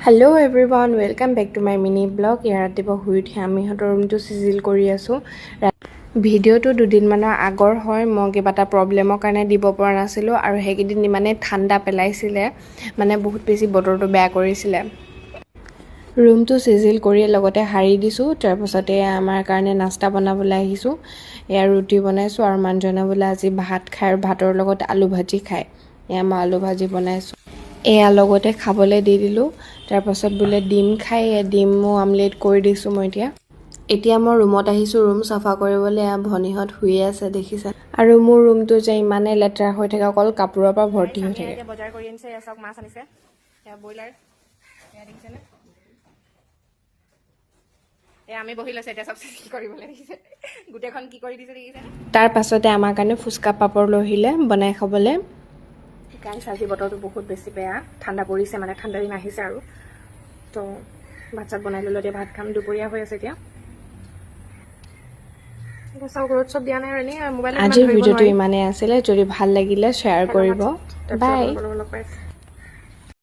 Hello everyone, welcome back to my mini blog. ইয়াৰ ৰাতিপুৱা শুই উঠি আমি হতৰ ৰুমটো চিজিল কৰি আছো। ভিডিঅ'টো দুদিনমানৰ আগৰ হয়, মই কিবা এটা প্ৰব্লেমৰ কাৰণে দিব পৰা নাছিলো আৰু হেকিদিন মানে ঠাণ্ডা পেলাইছিলে, মানে বহুত বেছি বতৰটো বেয়া কৰিছিলে। ৰুমটো চিজিল কৰি লগতে হাৰি দিছো। তাৰ পাছতে আমাৰ কাৰণে নাস্তা বনাবলৈ আহিছো। এয়া ৰুটি বনাইছো আৰু মানুহজনে বোলে আজি ভাত খাই আৰু ভাতৰ লগত আলু ভাজি খায়। এয়া মই আলু ভাজি বনাইছো। এয়া লগতে খাবলৈ দি দিলো। তাৰ পাছত বোলে ডিম খাই, ডিমো আমলেট কৰি দিছো মই এতিয়া মই ৰুমত আহিছো, ৰুম চাফা কৰিবলৈ। ভনিহত শুই আছে দেখিছা। আৰু মোৰ ৰুমটো যে ইমানে লেতেৰা হৈ থাকে, অকল কাপোৰৰ পৰা ভৰ্তি হৈ থাকে। বজাৰ কৰি আনিছে, এসক মাছ আনিছে, এয়া ব্ৰইলাৰ, এয়া দেখিছেনে? আমি বহি লৈছে এতিয়া, চব কি কৰিবলৈ দেখিছে, গোটেইখন কি কৰি দিছে দেখিছে। তাৰ পাছতে আমাৰ কাৰণে ফুচকা পাপৰ লৈ আহিলে বনাই খাবলৈ। গাইছ, আজি বতৰটো বহুত বেছি বেয়া, ঠাণ্ডা পৰিছে, মানে ঠাণ্ডা দিন আহিছে আৰু তো ভাত চাত বনাই ল'লো। এতিয়া ভাত খাম, দুপৰীয়া হৈ আছে এতিয়া। আজিৰ ভিডিঅ'টো ইমানেই আছিলে। যদি ভাল লাগিলে শ্বেয়াৰ কৰিব। বাই।